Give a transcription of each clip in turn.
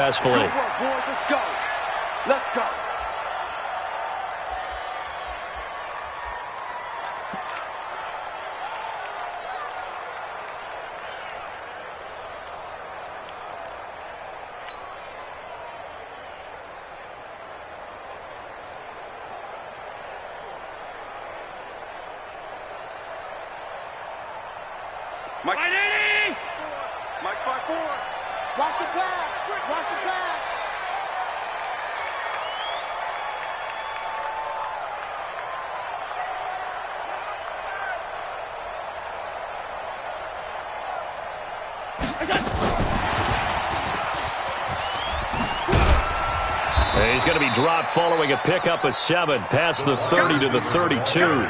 successfully. Good work, boys. Let's go. Let's go. Mike, Mike 5-4. Watch the pass. Watch the pass. He's going to be dropped following a pickup of 7 past the 30 to the 32.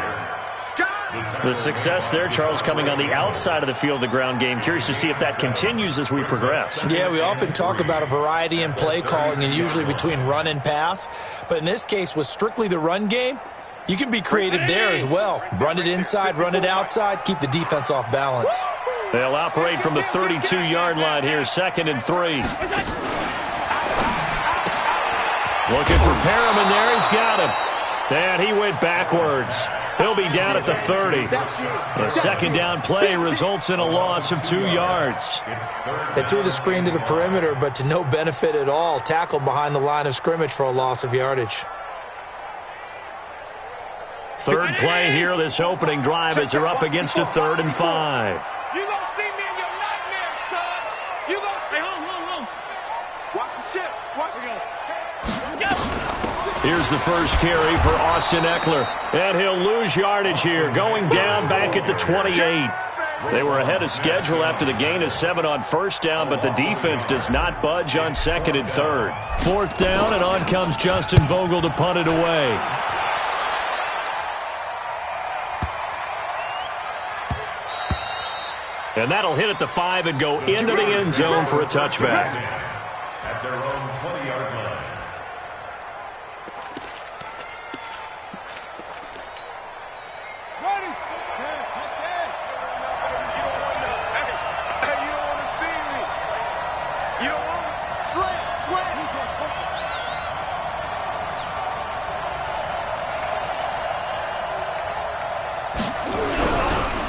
The success there, Charles, coming on the outside of the field, the ground game. Curious to see if that continues as we progress. Yeah, we often talk about a variety in play calling and usually between run and pass. But in this case, with strictly the run game, you can be creative there as well. Run it inside, run it outside, keep the defense off balance. They'll operate from the 32-yard line here, 2nd and 3. Looking for Perriman there. He's got him. And he went backwards. He'll be down at the 30. The second down play results in a loss of 2 yards. They threw the screen to the perimeter, but to no benefit at all. Tackled behind the line of scrimmage for a loss of yardage. Third play here, this opening drive, as they're up against a 3rd and 5. You gonna see me in your nightmares, son. You gonna see. Home. Watch the ship. Watch it go. Here's the first carry for Austin Eckler. And he'll lose yardage here, going down back at the 28. They were ahead of schedule after the gain of 7 on first down, but the defense does not budge on 2nd and 3rd. 4th down, and on comes Justin Vogel to punt it away. And that'll hit at the 5 and go into the end zone for a touchback. At their own 20-yard line.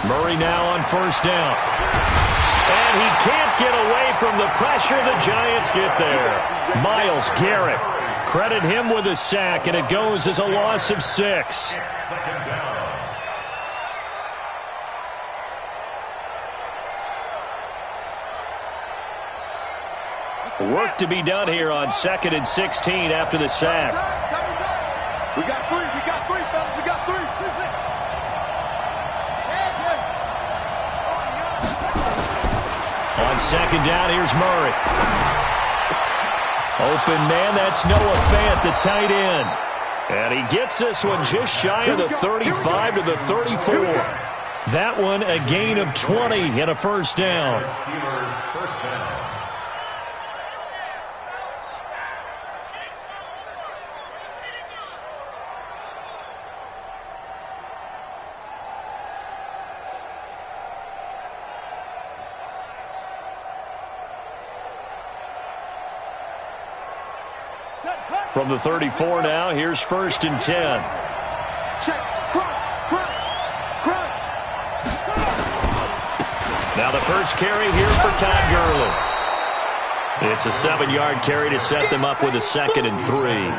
Murray now on first down. And he can't get away from the pressure. The Giants get there. Myles Garrett. Credit him with a sack, and it goes as a loss of 6. Work to be done here on 2nd and 16 after the sack. We got 3. We got 3, fellas. We got 3. On 2nd down, here's Murray. Open man, that's Noah Fant, the tight end. And he gets this one just shy of the 35 to the 34. That one a gain of 20 and a first down. From the 34 now, here's 1st and 10. Now the first carry here for Todd Gurley. It's a 7-yard carry to set them up with a 2nd and 3.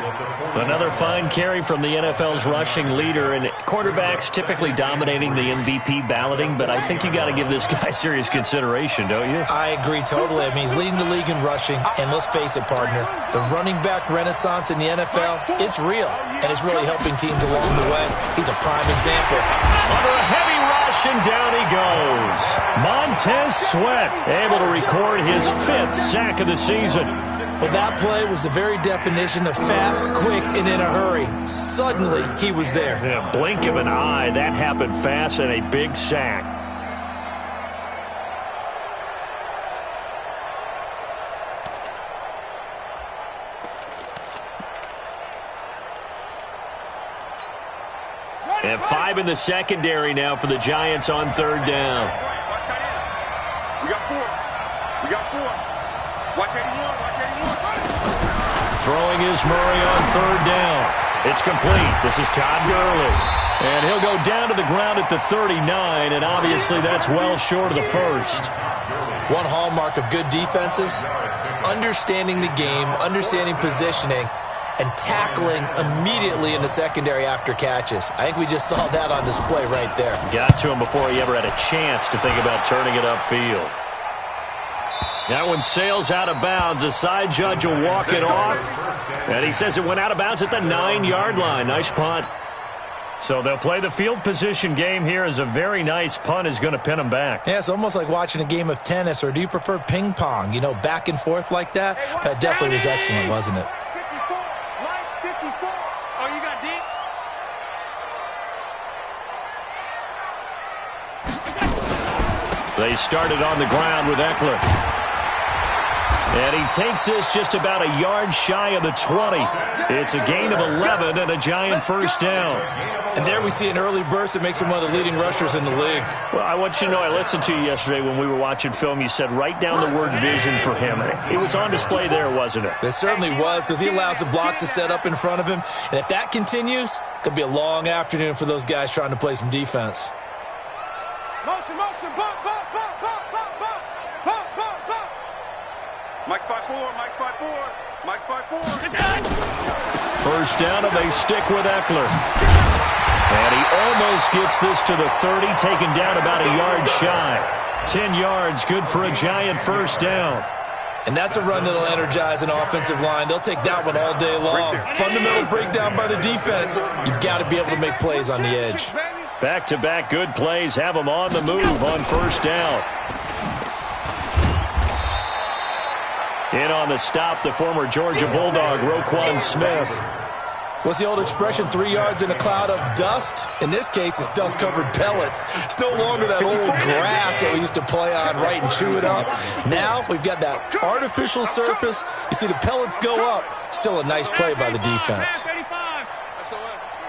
Another fine carry from the NFL's rushing leader, and quarterbacks typically dominating the MVP balloting, but I think you got to give this guy serious consideration, don't you? I agree totally. I mean, he's leading the league in rushing, and let's face it, partner, the running back renaissance in the NFL, it's real, and it's really helping teams along the way. He's a prime example. Under a heavy rush, and down he goes. Montez Sweat able to record his 5th sack of the season. Well, that play was the very definition of fast, quick, and in a hurry. Suddenly, he was there. Yeah, blink of an eye, that happened fast, and a big sack. And 5 in the secondary now for the Giants on 3rd down. We got 4. We got 4. Watch 81. Watch 81. Throwing is Murray on third down. It's complete. This is Todd Gurley. And he'll go down to the ground at the 39, and obviously that's well short of the first. One hallmark of good defenses is understanding the game, understanding positioning, and tackling immediately in the secondary after catches. I think we just saw that on display right there. Got to him before he ever had a chance to think about turning it upfield. That one sails out of bounds. The side judge will walk it off. And he says it went out of bounds at the 9-yard line. Nice punt. So they'll play the field position game here as a very nice punt is going to pin them back. Yeah, it's almost like watching a game of tennis, or do you prefer ping pong? You know, back and forth like that? That definitely was excellent, wasn't it? 54. Mike, 54. Oh, you got deep? They started on the ground with Eckler. And he takes this just about a yard shy of the 20. It's a gain of 11 and a giant first down. And there we see an early burst that makes him one of the leading rushers in the league. Well, I want you to know, I listened to you yesterday when we were watching film. You said write down the word vision for him. It was on display there, wasn't it? It certainly was, because he allows the blocks to set up in front of him. And if that continues, it could be a long afternoon for those guys trying to play some defense. Motion, motion, bump, bump, bump, bump, bump, bump, bump, bump, bump. Mike's 5'4", Mike's 5'4", Mike's 5'4". First down, and they stick with Eckler. And he almost gets this to the 30, taken down about a yard shy. 10 yards, good for a giant first down. And that's a run that'll energize an offensive line. They'll take that one all day long. Fundamental breakdown by the defense. You've got to be able to make plays on the edge. Back-to-back good plays have them on the move on first down. In on the stop, the former Georgia Bulldog, Roquan Smith. What's the old expression, 3 yards in a cloud of dust? In this case, it's dust-covered pellets. It's no longer that old grass that we used to play on, right, and chew it up. Now we've got that artificial surface. You see the pellets go up. Still a nice play by the defense.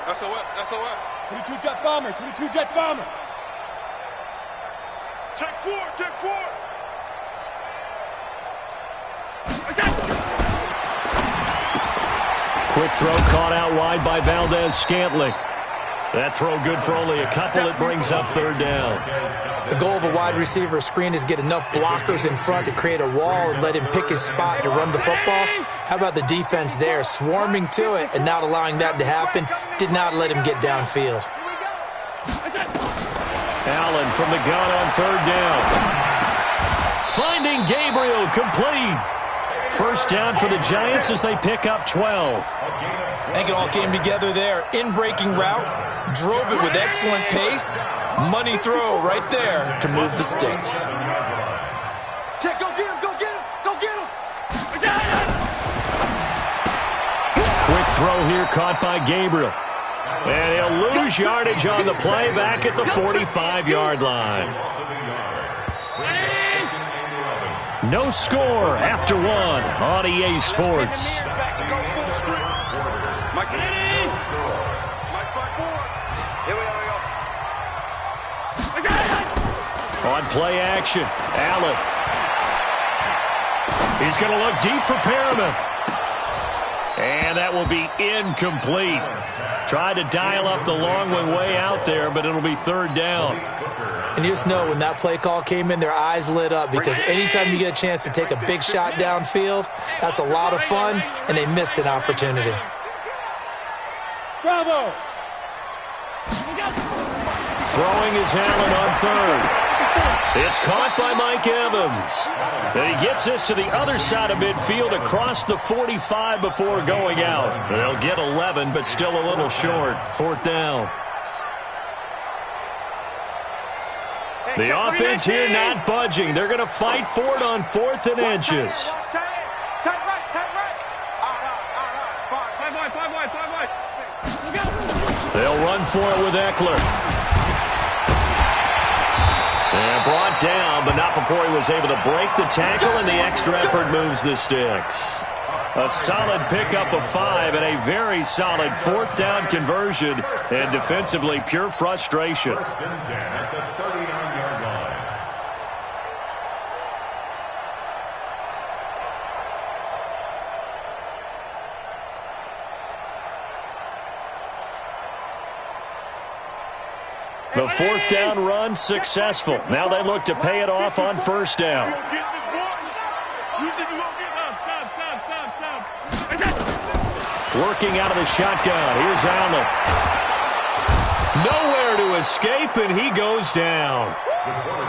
SOS, SOS. 22 jet bomber, 22 jet bomber. Check 4, check 4. Quick throw caught out wide by Valdez-Scantling. That throw good for only a couple. It brings up third down. The goal of a wide receiver screen is get enough blockers in front to create a wall and let him pick his spot to run the football. How about the defense there, swarming to it and not allowing that to happen? Did not let him get downfield. Allen from the gun on third down. Finding Gabriel, complete. First down for the Giants as they pick up 12. I think it all came together there. In-breaking route, drove it with excellent pace. Money throw right there to move the sticks. Check, go get him, go get him, go get him. Quick throw here caught by Gabriel. And he'll lose yardage on the play back at the 45-yard line. No score after one on EA Sports. On play action, Allen. He's going to look deep for Perriman. And that will be incomplete. Tried to dial up the long one way out there, but it'll be third down. And you just know when that play call came in, their eyes lit up, because anytime you get a chance to take a big shot downfield, that's a lot of fun, and they missed an opportunity. Bravo! Throwing is Allen on third. It's caught by Mike Evans. And he gets this to the other side of midfield across the 45 before going out. They'll get 11, but still a little short. Fourth down. The offense here not budging. They're going to fight for it on 4th and inches. Tight right. Five wide. They'll run for it with Eckler. And brought down, but not before he was able to break the tackle, and the extra effort moves the sticks. A solid pickup of 5 and a very solid 4th down conversion, and defensively pure frustration. First and 10 at the 39-yard line. The fourth down run successful. Now they look to pay it off on first down. Working out of the shotgun. Here's Allen. Nowhere to escape, and he goes down.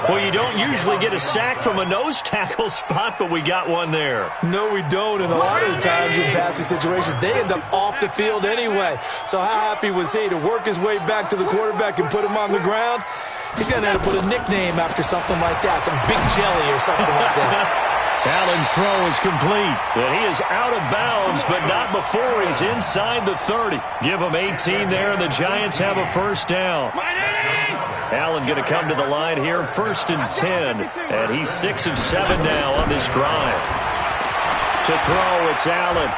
Well, you don't usually get a sack from a nose tackle spot, but we got one there. No, we don't, and a lot of the times in passing situations, they end up off the field anyway. So how happy was he to work his way back to the quarterback and put him on the ground? He's going to end up with a nickname after something like that, some Big Jelly or something like that. Allen's throw is complete, and he is out of bounds, but not before he's inside the 30. Give him 18 there, and the Giants have a first down. Allen going to come to the line here, 1st and 10, and he's 6 of 7 now on this drive. To throw, it's Allen.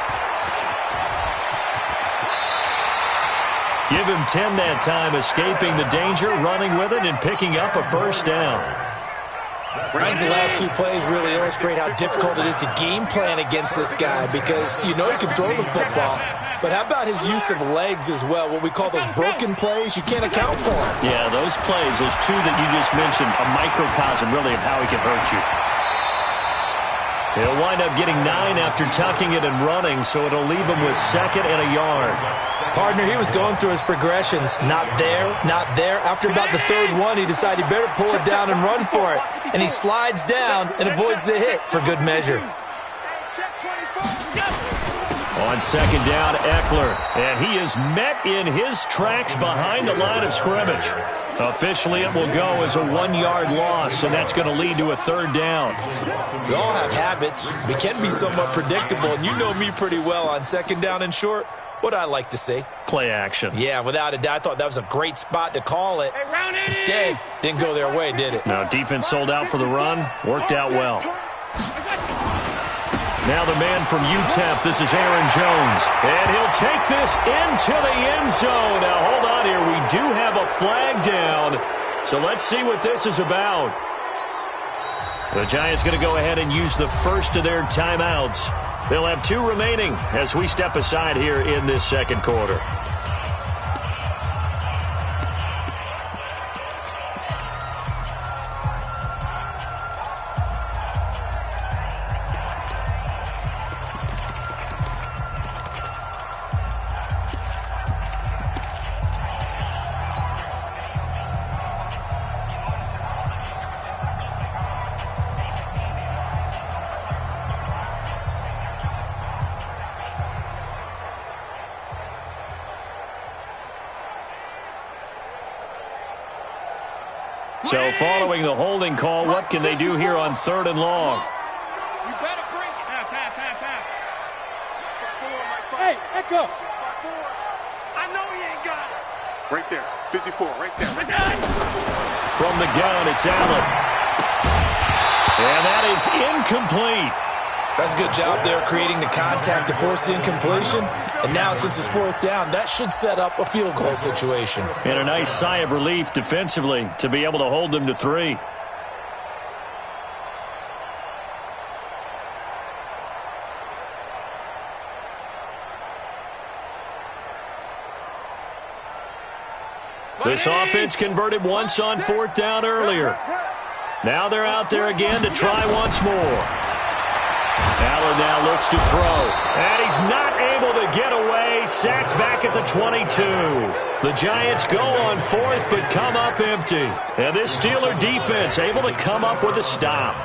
Give him 10 that time, escaping the danger, running with it, and picking up a first down. I think the last 2 plays really illustrate how difficult it is to game plan against this guy because you know he can throw the football, but how about his use of legs as well, what we call those broken plays? You can't account for them. Yeah, those plays, those 2 that you just mentioned, a microcosm really of how he can hurt you. He'll wind up getting 9 after tucking it and running, so it'll leave him with 2nd and a yard. Partner, he was going through his progressions. Not there, not there. After about the 3rd one, he decided he better pull it down and run for it. And he slides down and avoids the hit for good measure. On 2nd down, Eckler. And he is met in his tracks behind the line of scrimmage. Officially, it will go as a 1-yard loss, and that's going to lead to a 3rd down. We all have habits. We can be somewhat predictable, and you know me pretty well on 2nd down and short. What I like to see. Play action. Yeah, without a doubt. I thought that was a great spot to call it. Instead, didn't go their way, did it? Now, defense sold out for the run. Worked out well. Now the man from UTEP, this is Aaron Jones. And he'll take this into the end zone. Now, hold on here. We do have a flag down. So let's see what this is about. The Giants going to go ahead and use the first of their timeouts. They'll have 2 remaining as we step aside here in this 2nd quarter. So following the holding call, what can they do here on 3rd and long? You better bring it. Half. Hey, Echo. I know he ain't got it. Right there. 54, right there. From the gun, it's Allen. And that is incomplete. That's a good job there creating the contact to force the incompletion. And now, since it's 4th down, that should set up a field goal situation. And a nice sigh of relief defensively to be able to hold them to 3. This offense converted once on 4th down earlier. Now they're out there again to try once more. Allen now looks to throw. And he's not able to get away. Sacked back at the 22. The Giants go on 4th but come up empty. And this Steeler defense able to come up with a stop.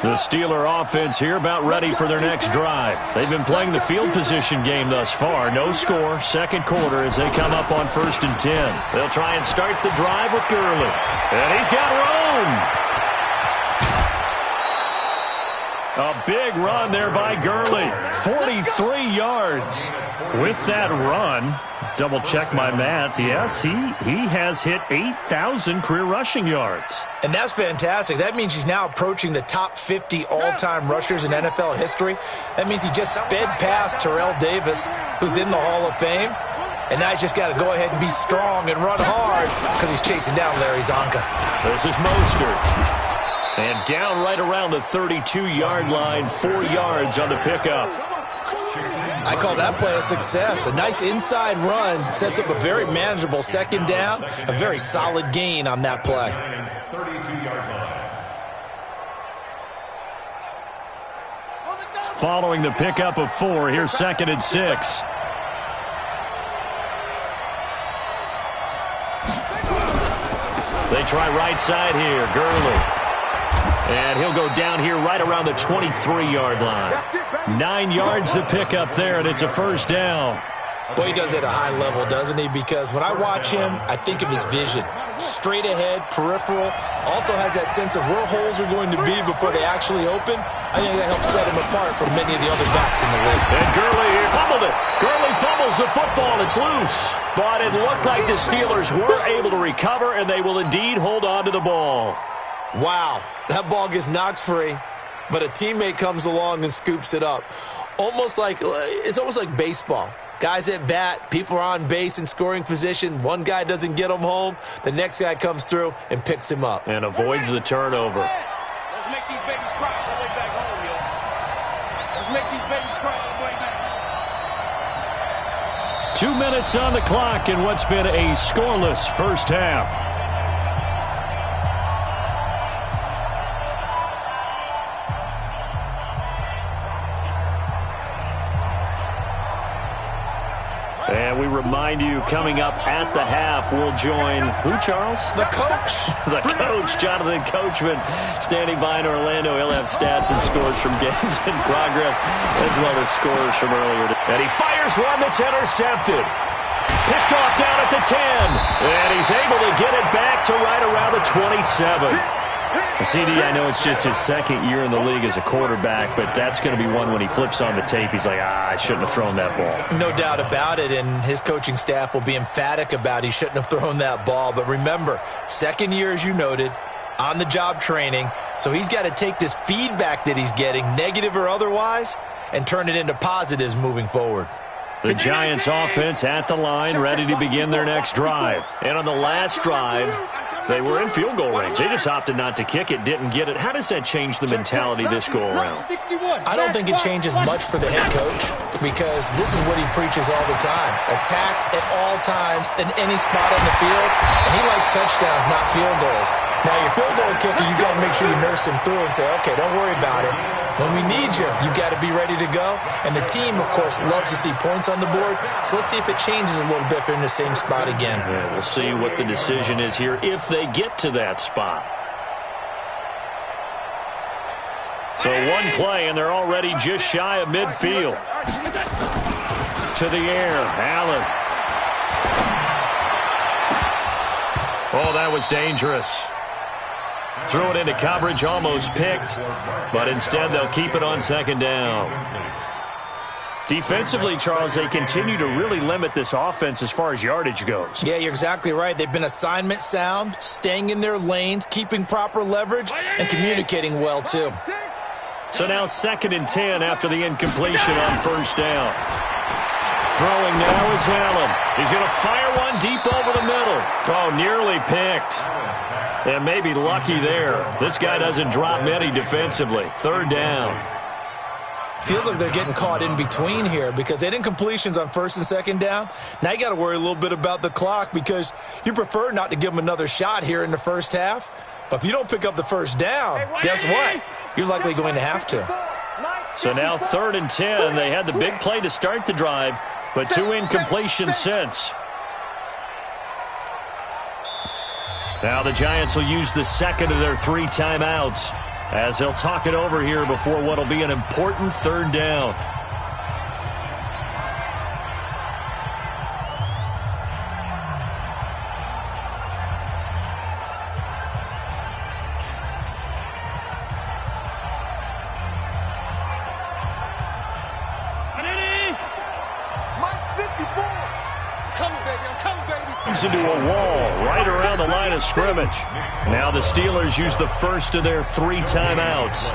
The Steeler offense here about ready for their next drive. They've been playing the field position game thus far. No score, 2nd quarter as they come up on 1st and 10. They'll try and start the drive with Gurley. And he's got room. A big run there by Gurley. 43 yards. With that run, double check my math. Yes, he has hit 8,000 career rushing yards. And that's fantastic. That means he's now approaching the top 50 all-time rushers in NFL history. That means he just sped past Terrell Davis, who's in the Hall of Fame. And now he's just got to go ahead and be strong and run hard because he's chasing down Larry Zonka. This is Mostert. And down right around the 32-yard line, 4 yards on the pickup. I call that play a success. A nice inside run sets up a very manageable second down, a very solid gain on that play. 32-yard line. Following the pickup of 4, here's 2nd and 6. They try right side here, Gurley. And he'll go down here right around the 23-yard line. 9 yards to pick up there, and it's a first down. Boy, he does it at a high level, doesn't he? Because when I watch him, I think of his vision. Straight ahead, peripheral, also has that sense of where holes are going to be before they actually open. I think that helps set him apart from many of the other backs in the league. And Gurley fumbled it. Gurley fumbles the football. It's loose. But it looked like the Steelers were able to recover, and they will indeed hold on to the ball. Wow, that ball gets knocked free, but a teammate comes along and scoops it up. It's almost like baseball. Guys at bat, people are on base in scoring position. One guy doesn't get him home. The next guy comes through and picks him up. And avoids the turnover. Let's make these babies cry all the way back home, yo. Let's make these babies cry all the way back home. 2 minutes on the clock in what's been a scoreless first half. And we remind you, coming up at the half, we'll join who, Charles? The coach. The coach, Jonathan Coachman, standing by in Orlando. He'll have stats and scores from games in progress, as well as scores from earlier. And he fires one that's intercepted. Picked off down at the 10. And he's able to get it back to right around the 27. CD, I know it's just his second year in the league as a quarterback, but that's going to be one when he flips on the tape. He's like, I shouldn't have thrown that ball. No doubt about it, and his coaching staff will be emphatic about he shouldn't have thrown that ball. But remember, second year, as you noted, on-the-job training, so he's got to take this feedback that he's getting, negative or otherwise, and turn it into positives moving forward. The Giants offense at the line, ready to begin their next drive. And on the last drive, they were in field goal range. They just opted not to kick it, didn't get it. How does that change the mentality this go-around? I don't think it changes much for the head coach because this is what he preaches all the time. Attack at all times in any spot on the field, and he likes touchdowns, not field goals. Now, your field goal kicker, you've got to make sure you nurse him through and say, okay, don't worry about it. When we need you, you've got to be ready to go. And the team, of course, loves to see points on the board. So let's see if it changes a little bit if they're in the same spot again. Yeah, we'll see what the decision is here if they get to that spot. So one play, and they're already just shy of midfield. To the air, Allen. Oh, that was dangerous. Threw it into coverage, almost picked, but instead they'll keep it on second down. Defensively, Charles, they continue to really limit this offense as far as yardage goes. Yeah, you're exactly right. They've been assignment sound, staying in their lanes, keeping proper leverage, and communicating well, too. So now 2nd and 10 after the incompletion on first down. Throwing now is Allen. He's going to fire one deep over the middle. Oh, nearly picked. And maybe lucky there. This guy doesn't drop many defensively. 3rd down. Feels like they're getting caught in between here because they didn't completions on 1st and 2nd down. Now you got to worry a little bit about the clock because you prefer not to give them another shot here in the first half. But if you don't pick up the first down, guess what? You're likely going to have to. So now 3rd and 10. They had the big play to start the drive, but 2 incompletions since. Now the Giants will use the second of their 3 timeouts as they'll talk it over here before what will be an important 3rd down. Into a wall right around the line of scrimmage. Now the Steelers use the first of their 3 timeouts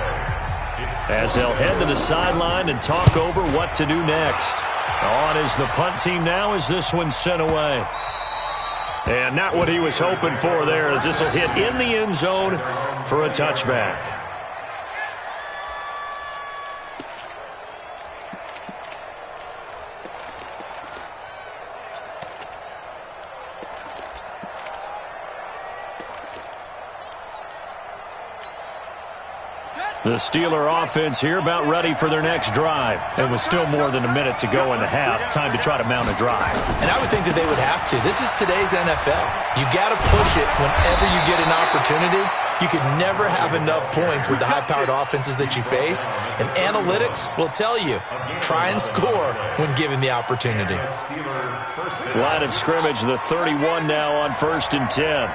as they'll head to the sideline and talk over what to do next. On is the punt team now as this one's sent away. And not what he was hoping for there as this will hit in the end zone for a touchback. The Steeler offense here about ready for their next drive. And with still more than a minute to go in the half, time to try to mount a drive. And I would think that they would have to. This is today's NFL. You got to push it whenever you get an opportunity. You could never have enough points with the high-powered offenses that you face. And analytics will tell you, try and score when given the opportunity. Line of scrimmage, the 31 now on 1st and 10.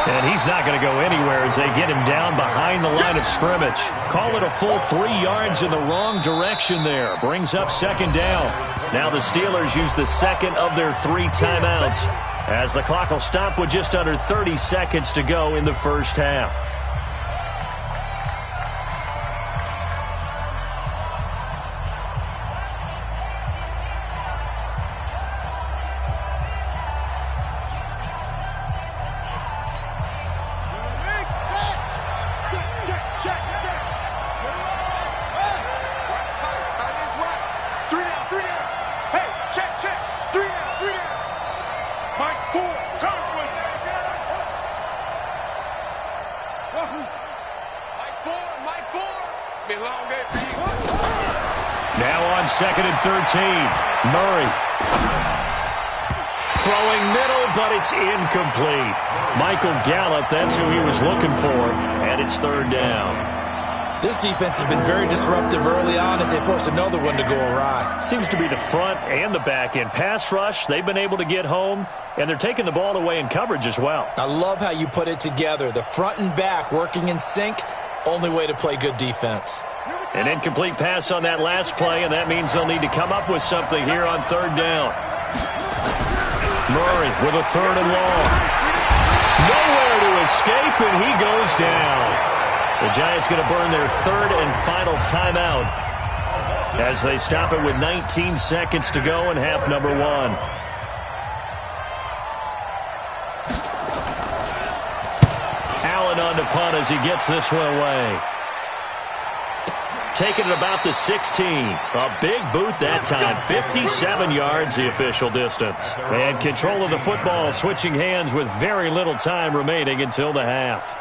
And he's not going to go anywhere as they get him down behind the line of scrimmage. Call it a full 3 yards in the wrong direction there. Brings up 2nd down. Now the Steelers use the second of their 3 timeouts as the clock will stop with just under 30 seconds to go in the first half. Now on 2nd and 13, Murray. Throwing middle, but it's incomplete. Michael Gallup, that's who he was looking for, and it's 3rd down. This defense has been very disruptive early on as they force another one to go awry. Seems to be the front and the back end. Pass rush, they've been able to get home, and they're taking the ball away in coverage as well. I love how you put it together. The front and back working in sync, only way to play good defense. An incomplete pass on that last play, and that means they'll need to come up with something here on 3rd down. Murray with a 3rd and long. Nowhere to escape, and he goes down. The Giants going to burn their 3rd and final timeout as they stop it with 19 seconds to go in half number 1. Allen on to punt as he gets this one away. Taking it about the 16. A big boot that time. 57 yards the official distance. And control of the football switching hands with very little time remaining until the half.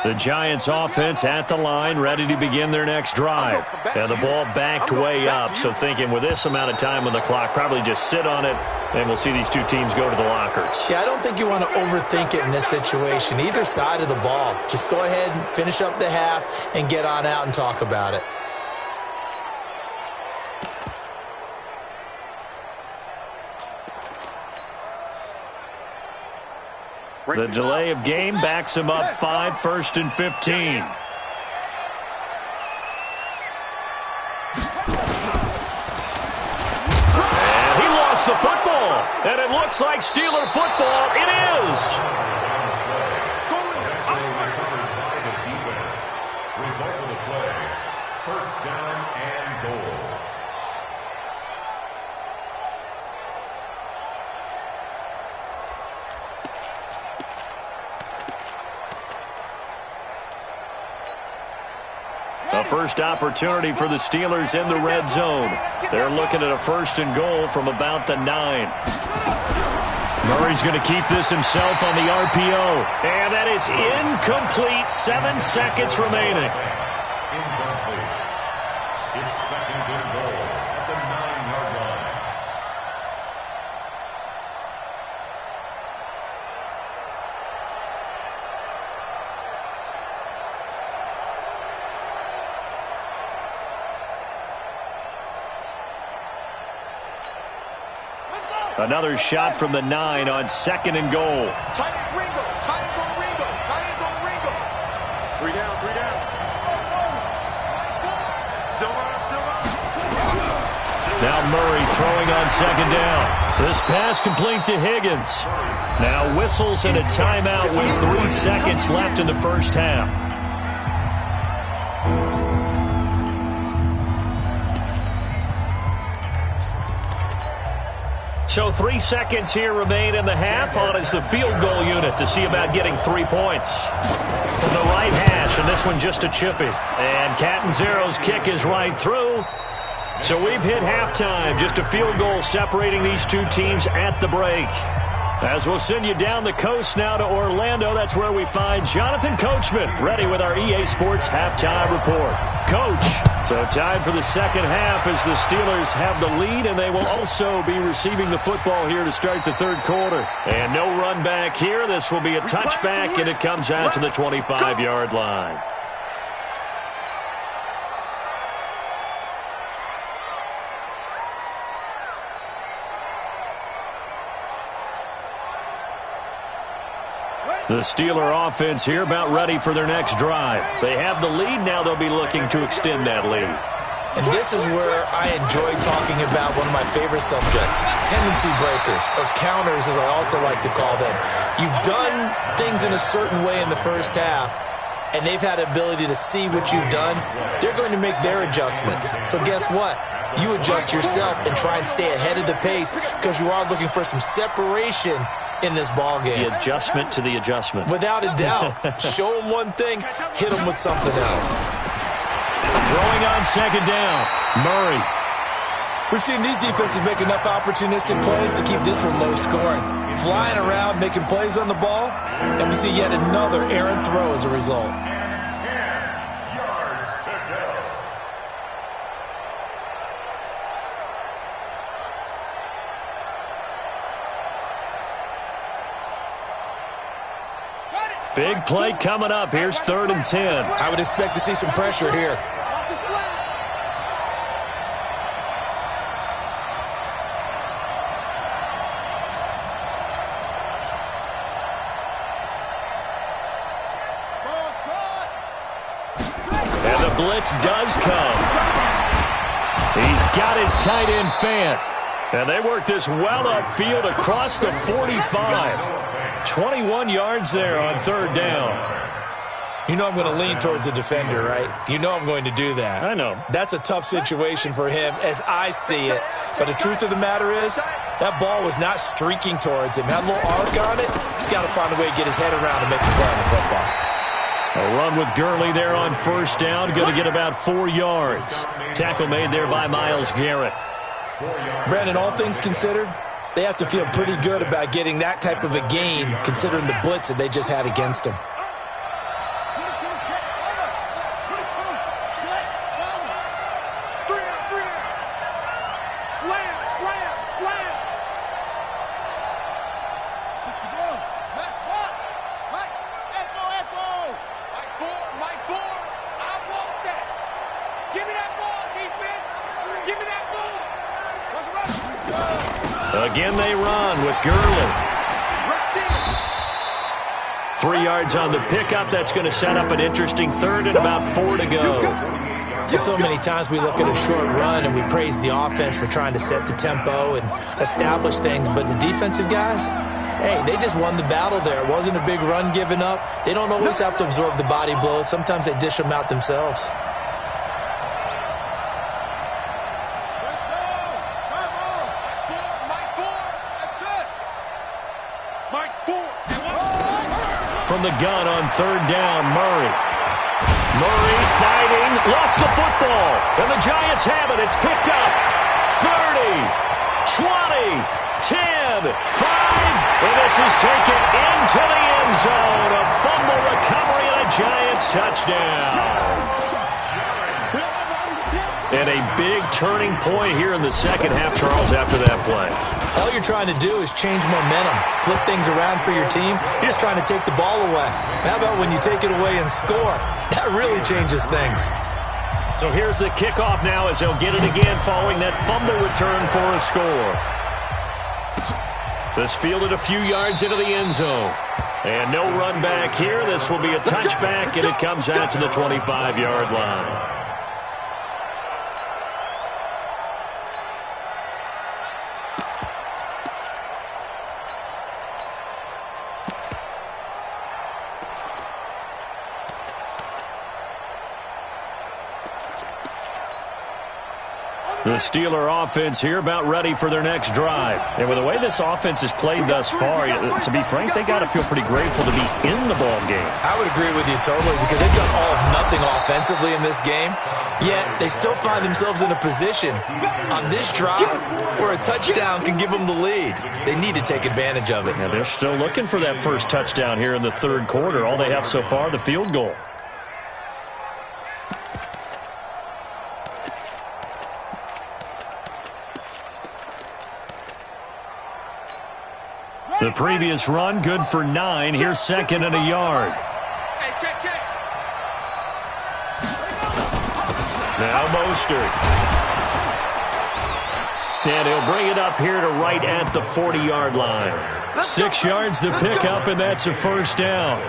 The Giants offense at the line, ready to begin their next drive. And the ball backed way up, so thinking with this amount of time on the clock, probably just sit on it, and we'll see these two teams go to the lockers. Yeah, I don't think you want to overthink it in this situation. Either side of the ball. Just go ahead and finish up the half and get on out and talk about it. The delay of game backs him up 5, 1st and 15. And he lost the football. And it looks like Steeler football. It is. Result of the play, 1st down and goal. A first opportunity for the Steelers in the red zone. They're looking at a 1st and goal from about the 9. Murray's going to keep this himself on the RPO. And that is incomplete. 7 seconds remaining. Incomplete. It's 2nd and goal at the 9-yard line. Another shot from the 9 on 2nd and goal. Tight is Ringo. Tight is on Ringo. Tight is on Ringo. 3 down, 3 down. Silver, Silver. Now Murray throwing on second down. This pass complete to Higgins. Now whistles and a timeout with 3 seconds left in the first half. So 3 seconds here remain in the half. On is the field goal unit to see about getting 3 points. From the right hash, and this one just a chippy. And Catanzaro's kick is right through. So we've hit halftime. Just a field goal separating these two teams at the break. As we'll send you down the coast now to Orlando, that's where we find Jonathan Coachman, ready with our EA Sports halftime report. Coach, so time for the second half as the Steelers have the lead, and they will also be receiving the football here to start the third quarter. And no run back here. This will be a touchback, and it comes out to the 25-yard line. The Steeler offense here about ready for their next drive. They have the lead. Now they'll be looking to extend that lead. And this is where I enjoy talking about one of my favorite subjects, tendency breakers, or counters as I also like to call them. You've done things in a certain way in the first half, and they've had the ability to see what you've done. They're going to make their adjustments. So guess what? You adjust yourself and try and stay ahead of the pace because you are looking for some separation in this ball game. The adjustment to the adjustment. Without a doubt. Show them one thing, hit them with something else. Throwing on second down, Murray. We've seen these defenses make enough opportunistic plays to keep this one low scoring. Flying around, making plays on the ball, and we see yet another errant throw as a result. Big play coming up. Here's 3rd and 10. I would expect to see some pressure here. And the blitz does come. He's got his tight end Fant. And they work this well upfield across the 45. 21 yards there on 3rd down. You know I'm going to lean towards the defender, right? You know I'm going to do that. I know. That's a tough situation for him as I see it. But the truth of the matter is, that ball was not streaking towards him. Had a little arc on it. He's got to find a way to get his head around and make a play on the football. A run with Gurley there on 1st down. Going to get about 4 yards. Tackle made there by Myles Garrett. Brandon, all things considered, they have to feel pretty good about getting that type of a gain considering the blitz that they just had against them. Again they run with Gurley. 3 yards on the pickup. That's going to set up an interesting 3rd and about 4 to go. So many times we look at a short run and we praise the offense for trying to set the tempo and establish things, but the defensive guys, hey, they just won the battle there. It wasn't a big run given up. They don't always have to absorb the body blows. Sometimes they dish them out themselves. From the gun on 3rd down, Murray. Murray fighting, lost the football, and the Giants have it. It's picked up. 30, 20, 10, 5, and this is taken into the end zone. A fumble recovery and a Giants touchdown. And a big turning point here in the second half, Charles, after that play. All you're trying to do is change momentum, flip things around for your team. You're just trying to take the ball away. How about when you take it away and score? That really changes things. So here's the kickoff now as they'll get it again following that fumble return for a score. This fielded a few yards into the end zone. And no run back here. This will be a touchback, and it comes out to the 25-yard line. The Steeler offense here about ready for their next drive. And with the way this offense has played thus far, to be frank, they got to feel pretty grateful to be in the ball game. I would agree with you totally because they've done all of nothing offensively in this game, yet they still find themselves in a position on this drive where a touchdown can give them the lead. They need to take advantage of it. Yeah, they're still looking for that first touchdown here in the third quarter. All they have so far, the field goal. The previous run, good for 9. Here's second and a yard. Hey, check. Now Mostert. And he'll bring it up here to right at the 40-yard line. 6 yards to pick up, and that's a first down.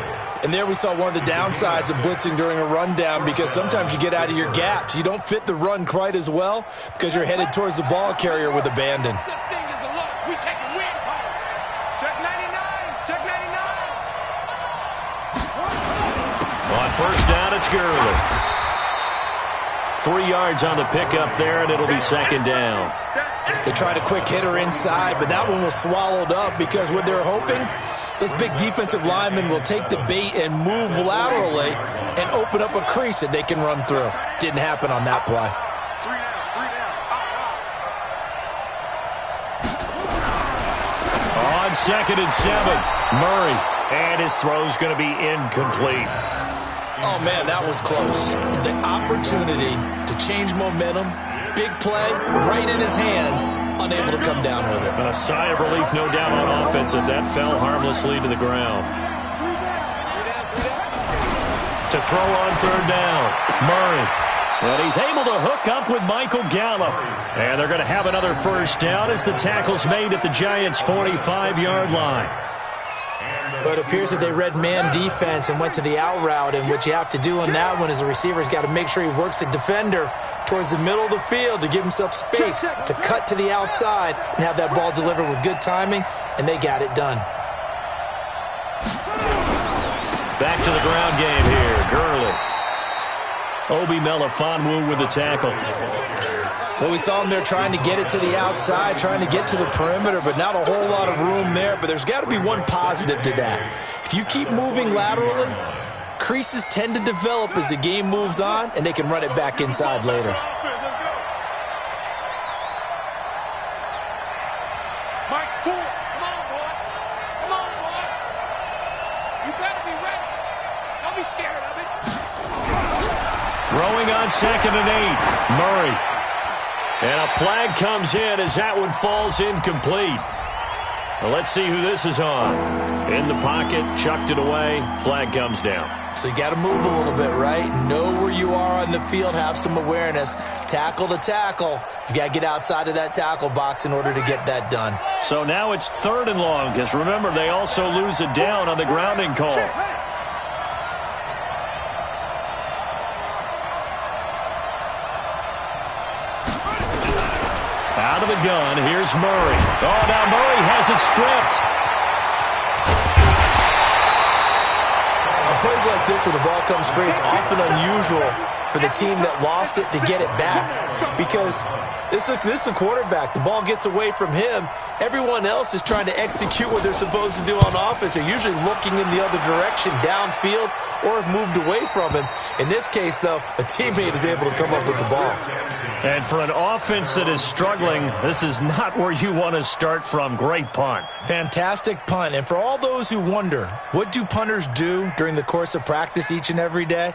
And there we saw one of the downsides of blitzing during a rundown because sometimes you get out of your gaps. You don't fit the run quite as well because you're headed towards the ball carrier with abandon. On first down, it's Gurley. 3 yards on the pickup there, and it'll be second down. They tried a quick hitter inside, but that one was swallowed up because what they're hoping, those big defensive linemen will take the bait and move laterally and open up a crease that they can run through. Didn't happen on that play. On second and 7, Murray. And his throw's going to be incomplete. Oh, man, that was close. The opportunity to change momentum, big play, right in his hands, unable to come down with it. A sigh of relief, no doubt, on offense if that fell harmlessly to the ground. To throw on third down, Murray. And he's able to hook up with Michael Gallup. And they're going to have another first down as the tackle's made at the Giants' 45-yard line. But it appears that they read man defense and went to the out route, and what you have to do on that one is the receiver's got to make sure he works the defender towards the middle of the field to give himself space to cut to the outside and have that ball delivered with good timing, and they got it done. Back to the ground game here, Gurley. Obi Melifonwu with the tackle. Well, we saw him there trying to get it to the outside, trying to get to the perimeter, but not a whole lot of room there. But there's got to be one positive to that. If you keep moving laterally, creases tend to develop as the game moves on, and they can run it back inside later. Mike, pull. Come on, boy. Come on, boy. You better be ready. Don't be scared of it. Throwing on second and 8, Murray. And a flag comes in as that one falls incomplete. Well, let's see who this is on. In the pocket, chucked it away, flag comes down. So you got to move a little bit, right? Know where you are on the field, have some awareness. Tackle to tackle. You got to get outside of that tackle box in order to get that done. So now it's third and long, because remember, they also lose a down on the grounding call. Out of the gun, here's Murray. Oh, now Murray has it stripped. On plays like this where the ball comes free, it's often unusual for the team that lost it to get it back because this is the quarterback. The ball gets away from him. Everyone else is trying to execute what they're supposed to do on offense. They're usually looking in the other direction, downfield, or have moved away from him. In this case, though, a teammate is able to come up with the ball. And for an offense that is struggling, this is not where you want to start from. Great punt. Fantastic punt. And for all those who wonder, what do punters do during the course of practice each and every day?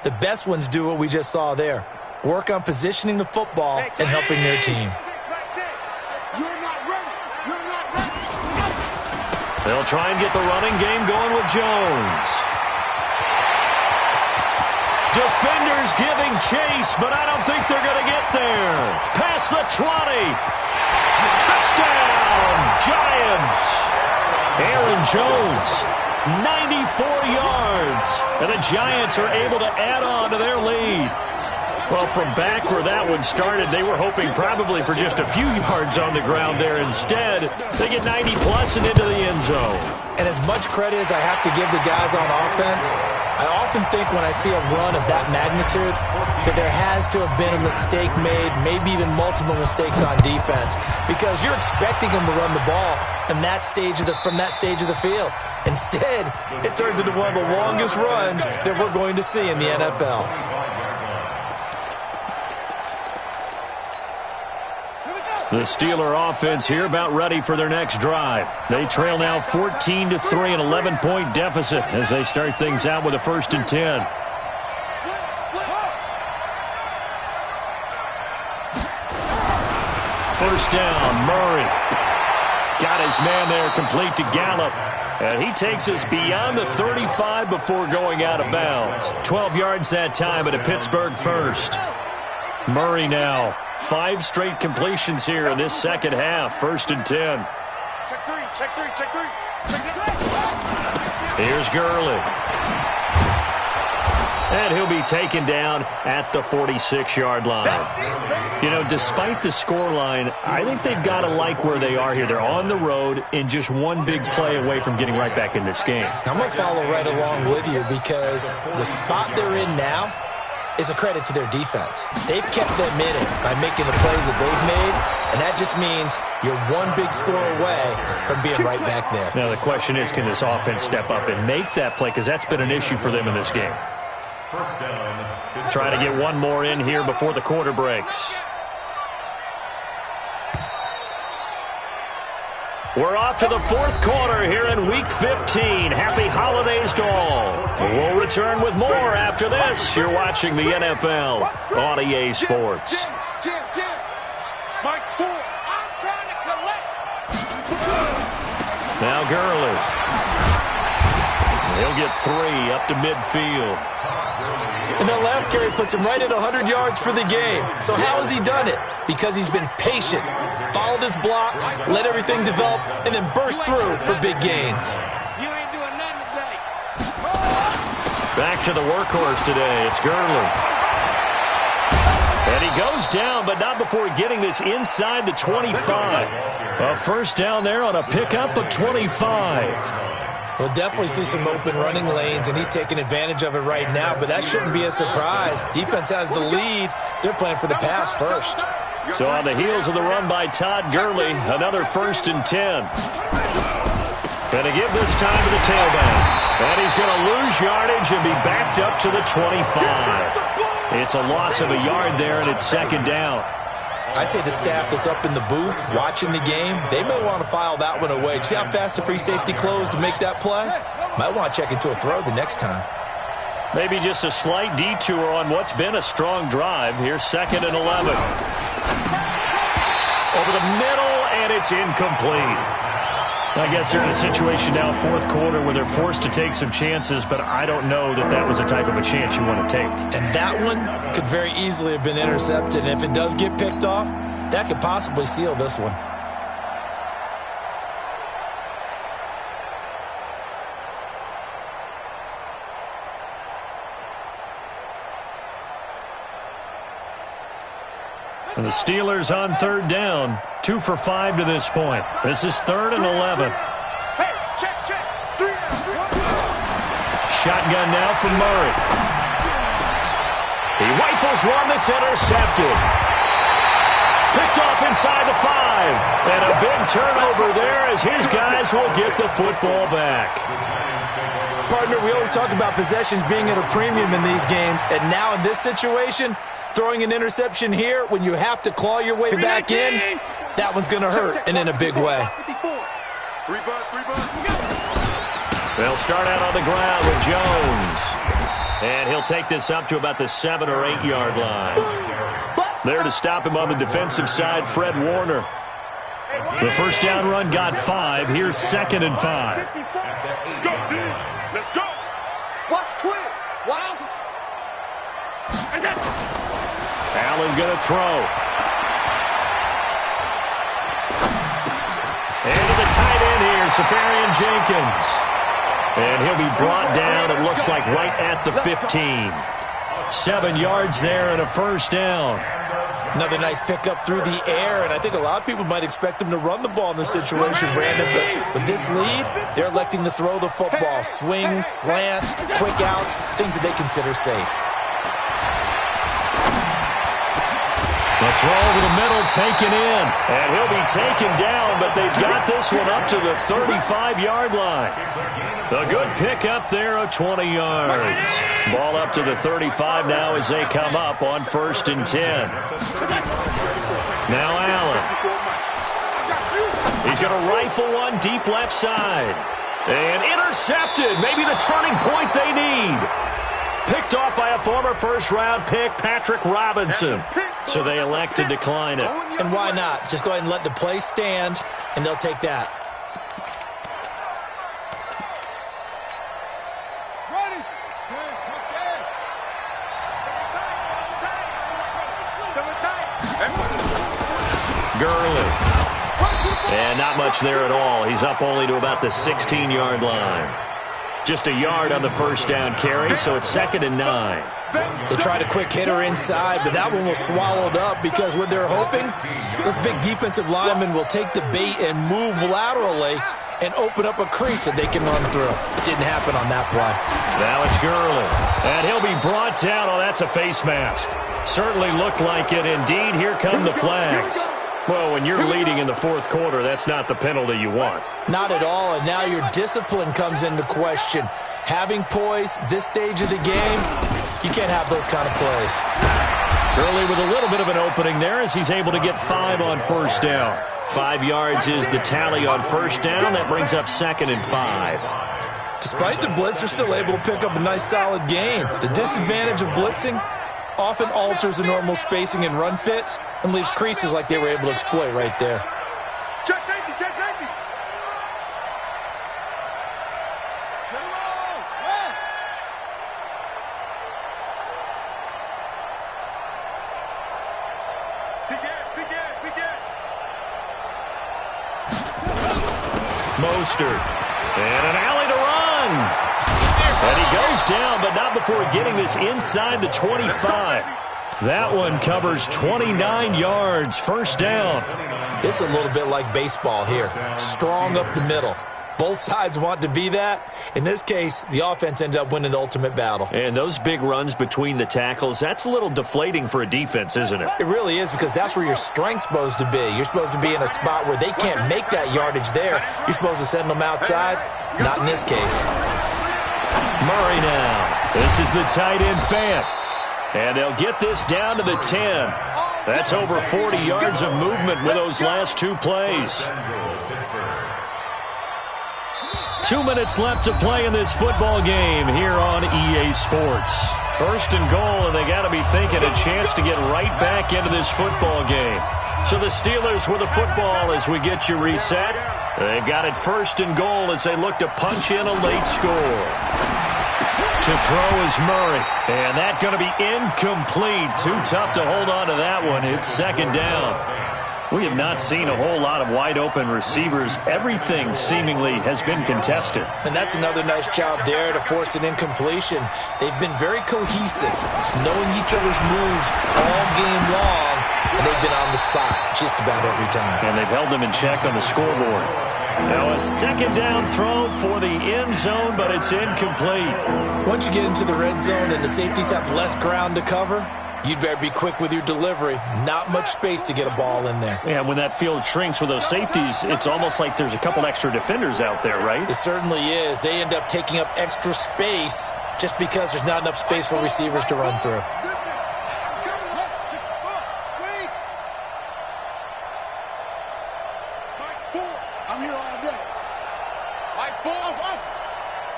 The best ones do what we just saw there. Work on positioning the football and helping their team. They'll try and get the running game going with Jones. Defenders giving chase, but I don't think they're going to get there. Past the 20. Touchdown, Giants. Aaron Jones, 94 yards. And the Giants are able to add on to their lead. Well, from back where that one started, they were hoping probably for just a few yards on the ground there. Instead, they get 90-plus and into the end zone. And as much credit as I have to give the guys on offense, I often think when I see a run of that magnitude that there has to have been a mistake made, maybe even multiple mistakes on defense, because you're expecting them to run the ball from that stage of the field. Instead, it turns into one of the longest runs that we're going to see in the NFL. The Steeler offense here about ready for their next drive. They trail now 14-3, an 11-point deficit as they start things out with a 1st and 10. First down, Murray. Got his man there complete to Gallup. And he takes us beyond the 35 before going out of bounds. 12 yards that time at a Pittsburgh first. Murray now. 5 straight completions here in this second half. 1st and 10. Check three, check three, check three. Check three. Here's Gurley. And he'll be taken down at the 46-yard line. You know, despite the scoreline, I think they've got to like where they are here. They're on the road and just one big play away from getting right back in this game. I'm going to follow right along with you because the spot they're in now is a credit to their defense. They've kept them in it by making the plays that they've made, and that just means you're one big score away from being right back there. Now the question is, can this offense step up and make that play? Because that's been an issue for them in this game. First down. Try to get one more in here before the quarter breaks. We're off to the 4th quarter here in Week 15. Happy holidays to all. We'll return with more after this. You're watching the NFL on EA Sports. Jim. Mike 4. I'm trying to collect. Now Gurley. He'll get 3 up to midfield. And that last carry puts him right at 100 yards for the game. So how has he done it? Because he's been patient, followed his blocks, let everything develop, and then burst through for big gains. You ain't doing nothing today. Back to the workhorse today. It's Gurley. And he goes down, but not before getting this inside the 25. A first down there on a pickup of 25. We'll definitely see some open running lanes, and he's taking advantage of it right now, but that shouldn't be a surprise. Defense has the lead. They're playing for the pass first. So on the heels of the run by Todd Gurley, another 1st and 10. Going to give this time to the tailback. And he's going to lose yardage and be backed up to the 25. It's a loss of a yard there, and it's 2nd down. I'd say the staff that's up in the booth watching the game, they may want to file that one away. See how fast the free safety closed to make that play? Might want to check into a throw the next time. Maybe just a slight detour on what's been a strong drive. Here's 2nd and 11. Over the middle, and it's incomplete. I guess they're in a situation now, 4th quarter, where they're forced to take some chances, but I don't know that that was the type of a chance you want to take. And that one could very easily have been intercepted, and if it does get picked off, that could possibly seal this one. And the Steelers on 3rd down, 2 for 5 to this point. This is 3rd and 11. Hey, check. 3 Shotgun now from Murray. He rifles one that's intercepted. Picked off inside the 5. And a big turnover there as his guys will get the football back. Partner, we always talk about possessions being at a premium in these games, and now in this situation, throwing an interception here when you have to claw your way back in, that one's going to hurt, and in a big way. 3 buzz. They'll start out on the ground with Jones. And he'll take this up to about the 7 or 8 yard line. There to stop him on the defensive side, Fred Warner. The first down run got 5. Here's 2nd and 5. Let's go. Watch twist. Wow. Allen going to throw. And to the tight end here, Safarian Jenkins. And he'll be brought down, it looks like, right at the 15. 7 yards there and a first down. Another nice pickup through the air, and I think a lot of people might expect them to run the ball in this situation, Brandon, but with this lead, they're electing to throw the football. Swings, slants, quick outs, things that they consider safe. The throw over the middle taken in, and he'll be taken down, but they've got this one up to the 35-yard line. A good pick up there of 20 yards. Ball up to the 35 now as they come up on 1st and 10. Now Allen. He's going to rifle one deep left side. And intercepted. Maybe the turning point they need. Picked off by a former first-round pick, Patrick Robinson. So they elect to decline it. And why not? Just go ahead and let the play stand, and they'll take that. Gurley. And not much there at all. He's up only to about the 16-yard line. Just a yard on the first down carry, so it's 2nd and 9. They tried a quick hitter inside, but that one was swallowed up because what they're hoping, those big defensive linemen will take the bait and move laterally and open up a crease that they can run through. Didn't happen on that play. Now it's Gurley. And he'll be brought down. Oh, that's a face mask. Certainly looked like it. Indeed, here come the flags. Well, when you're leading in the 4th quarter, that's not the penalty you want. Not at all, and now your discipline comes into question. Having poise this stage of the game, you can't have those kind of plays. Gurley with a little bit of an opening there as he's able to get 5 on 1st down. 5 yards is the tally on 1st down. That brings up 2nd and 5. Despite the blitz, they're still able to pick up a nice solid game. The disadvantage of blitzing often alters the normal spacing and run fits and leaves creases like they were able to exploit right there. Check safety, check safety. Begin. Mostert. And an alley to run. And he goes down, but not before getting this inside the 25. That one covers 29 yards, 1st down. This is a little bit like baseball here. Strong up the middle. Both sides want to be that. In this case, the offense ended up winning the ultimate battle. And those big runs between the tackles, that's a little deflating for a defense, isn't it? It really is, because that's where your strength's supposed to be. You're supposed to be in a spot where they can't make that yardage there. You're supposed to send them outside. Not in this case. Murray now. This is the tight end Fant. And they'll get this down to the 10. That's over 40 yards of movement with those last 2 plays. 2 minutes left to play in this football game here on EA Sports. 1st and goal, and they got to be thinking a chance to get right back into this football game. So the Steelers with the football as we get you reset. They've got it 1st and goal as they look to punch in a late score. To throw is Murray, and that's going to be incomplete. Too tough to hold on to that one. It's 2nd down. We have not seen a whole lot of wide-open receivers. Everything seemingly has been contested. And that's another nice job there to force an incompletion. They've been very cohesive, knowing each other's moves all game long, and they've been on the spot just about every time. And they've held them in check on the scoreboard. Now a 2nd down throw for the end zone, but it's incomplete. Once you get into the red zone and the safeties have less ground to cover, you'd better be quick with your delivery. Not much space to get a ball in there. Yeah, when that field shrinks with those safeties, it's almost like there's a couple extra defenders out there, right? It certainly is. They end up taking up extra space just because there's not enough space for receivers to run through. I'm here all day. Mike 4.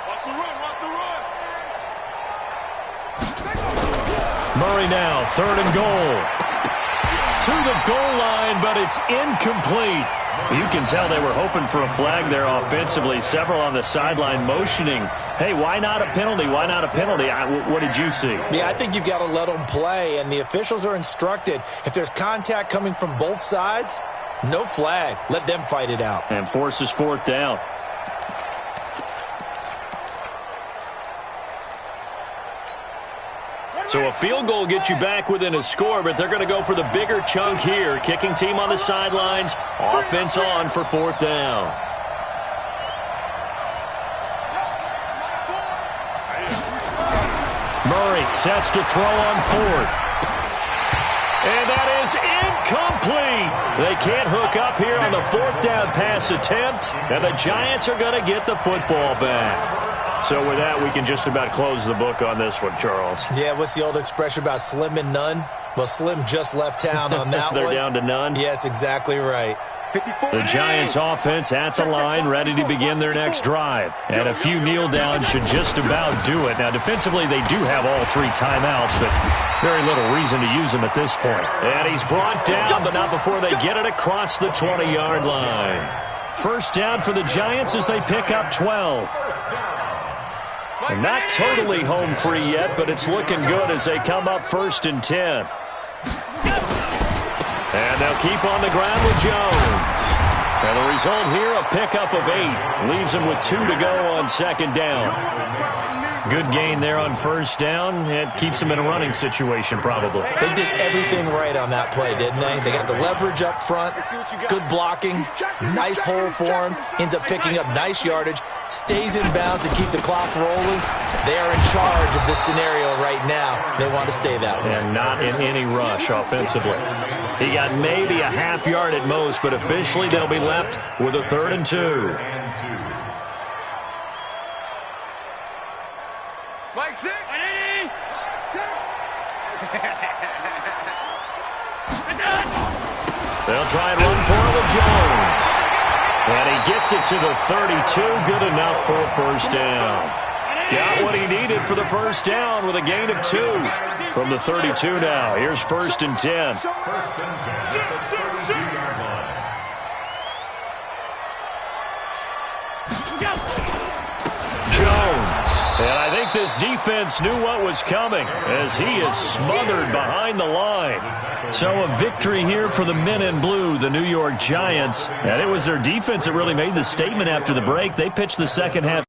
Watch the run. Murray now, 3rd and goal. To the goal line, but it's incomplete. You can tell they were hoping for a flag there offensively. Several on the sideline motioning, hey, why not a penalty? Why not a penalty? What did you see? Yeah, I think you've got to let them play, and the officials are instructed. If there's contact coming from both sides, no flag. Let them fight it out. And forces 4th down. So a field goal gets you back within a score, but they're going to go for the bigger chunk here. Kicking team on the sidelines. Offense on for 4th down. Murray sets to throw on 4th. And that is incomplete. They can't hook up here on the 4th down pass attempt. And the Giants are going to get the football back. So with that, we can just about close the book on this one, Charles. Yeah, what's the old expression about slim and none? Well, Slim just left town on that They're one. down to none? Yes, exactly right. The Giants offense at the line, ready to begin their next drive. And a few kneel downs should just about do it. Now, defensively, they do have all 3 timeouts, but very little reason to use them at this point. And he's brought down, but not before they get it across the 20-yard line. First down for the Giants as they pick up 12. And not totally home free yet, but it's looking good as they come up 1st and 10. And they'll keep on the ground with Jones. And the result here, a pickup of 8. Leaves them with 2 to go on 2nd down. Good gain there on 1st down. It keeps them in a running situation, probably. They did everything right on that play, didn't they? They got the leverage up front, good blocking, nice hole for him, ends up picking up nice yardage, stays in bounds and keep the clock rolling. They are in charge of this scenario right now. They want to stay that way. And not in any rush offensively. He got maybe a half yard at most, but officially they'll be left with a 3rd and 2. Mike 6. They'll try and run for it with Jones. And he gets it to the 32. Good enough for a 1st down. Got what he needed for the 1st down with a gain of 2 from the 32 now. Here's 1st and 10. 1st and 10 at the 32-yard line. Jones. And I think this defense knew what was coming as he is smothered behind the line. So a victory here for the men in blue, the New York Giants. And it was their defense that really made the statement after the break. They pitched the second half.